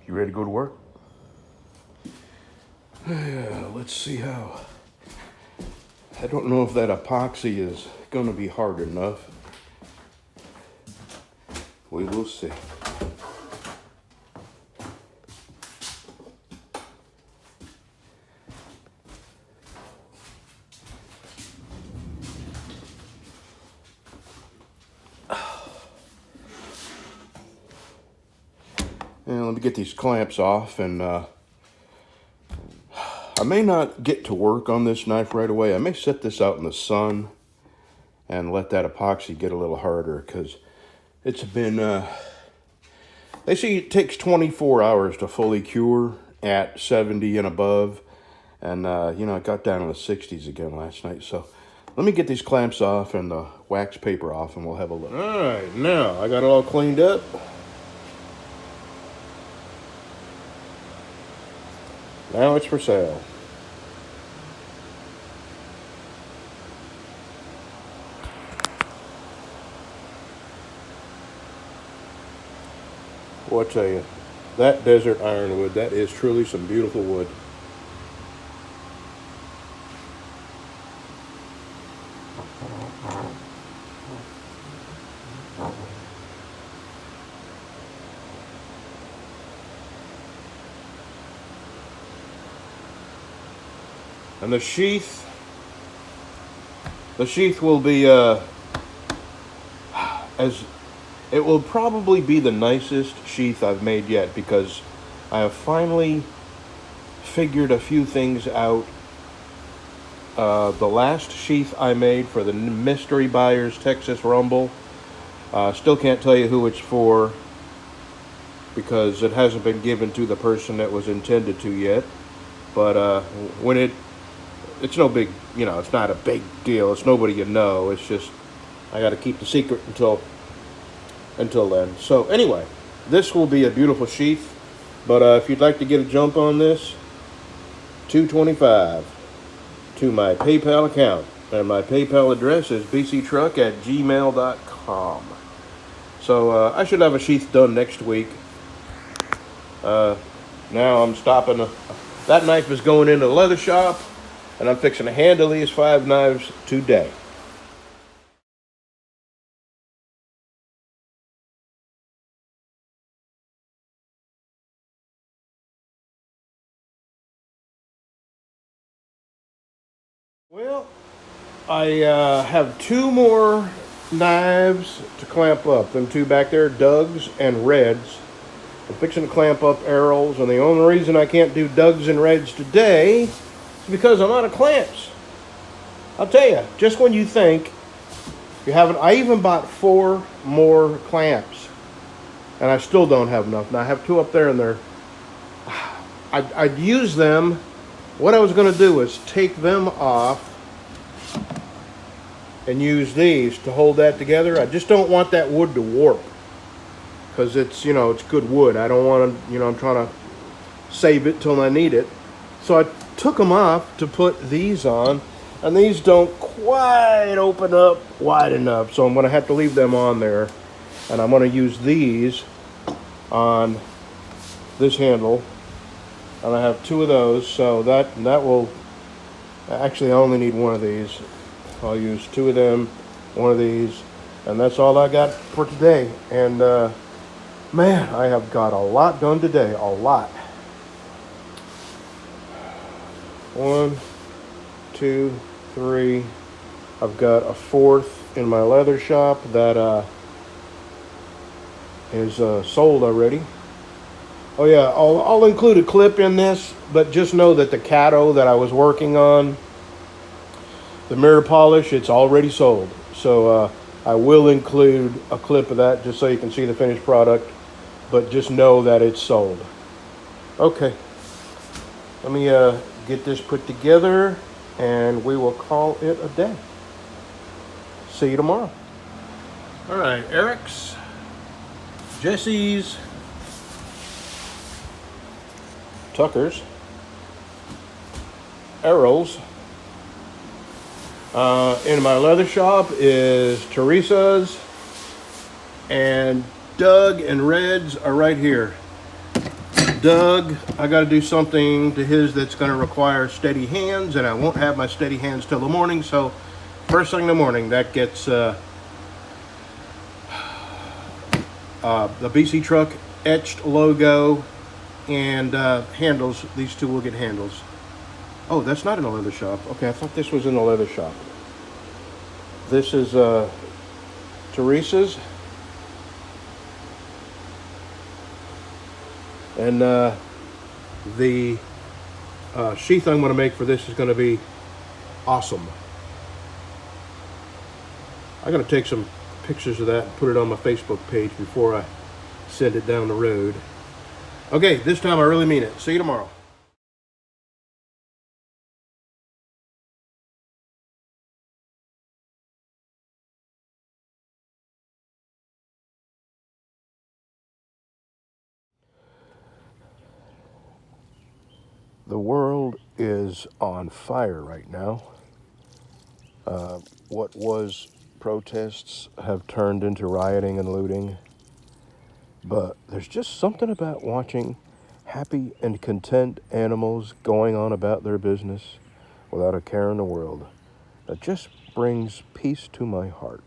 You ready to go to work? Yeah, let's see how. I don't know if that epoxy is going to be hard enough. We will see. And let me get these clamps off, and I may not get to work on this knife right away. I may set this out in the sun and let that epoxy get a little harder, because it's been, they say it takes 24 hours to fully cure at 70 and above. And, you know, it got down in the 60s again last night. So let me get these clamps off and the wax paper off, and we'll have a look. All right, now I got it all cleaned up. Now it's for sale. Boy, I tell you, that desert ironwood, that is truly some beautiful wood. And the sheath will be it will probably be the nicest sheath I've made yet, because I have finally figured a few things out. The last sheath I made for the Mystery Buyers Texas Rumble, still can't tell you who it's for, because it hasn't been given to the person that was intended to yet. But when it's no big, you know, it's not a big deal. It's nobody you know. It's just, I got to keep the secret until then. So anyway, this will be a beautiful sheath. But if you'd like to get a jump on this, $225 to my PayPal account. And my PayPal address is bctruck@gmail.com. So I should have a sheath done next week. Now I'm stopping. That knife is going into the leather shop, and I'm fixing to handle these 5 knives today. Well, I have 2 more knives to clamp up. Them 2 back there, Doug's and Red's. I'm fixing to clamp up Errol's, and the only reason I can't do Doug's and Red's today is because I'm out of clamps. I'll tell you, just when you think you haven't, I even bought 4 more clamps, and I still don't have enough. Now I have 2 up there, and I'd use them. What I was going to do is take them off and use these to hold that together. I just don't want that wood to warp, because it's, you know, it's good wood. I don't want to, you know, I'm trying to save it till I need it. So I took them off to put these on, and these don't quite open up wide enough, so I'm going to have to leave them on there, and I'm going to use these on this handle, and I have 2 of those, so that will, actually I only need 1 of these. I'll use 2 of them, 1 of these, and that's all I got for today. And man, I have got a lot done today, a lot. 1, 2, 3. I've got a 4th in my leather shop that is sold already. Oh yeah, I'll include a clip in this, but just know that the caddo that I was working on, the mirror polish, it's already sold. So I will include a clip of that just so you can see the finished product, but just know that it's sold. Okay, let me get this put together, and we will call it a day. See you tomorrow. All right, Eric's, Jesse's, Tucker's, Errol's. In my leather shop is Teresa's, and Doug and Red's are right here. Doug, I got to do something to his that's going to require steady hands, and I won't have my steady hands till the morning. So first thing in the morning, that gets the BC truck etched logo and handles. These two will get handles. Oh, that's not in a leather shop. Okay, I thought this was in a leather shop. This is Teresa's. And the sheath I'm going to make for this is going to be awesome. I got to take some pictures of that and put it on my Facebook page before I send it down the road. Okay, this time I really mean it. See you tomorrow. The world is on fire right now. What was protests have turned into rioting and looting. But there's just something about watching happy and content animals going on about their business without a care in the world that just brings peace to my heart.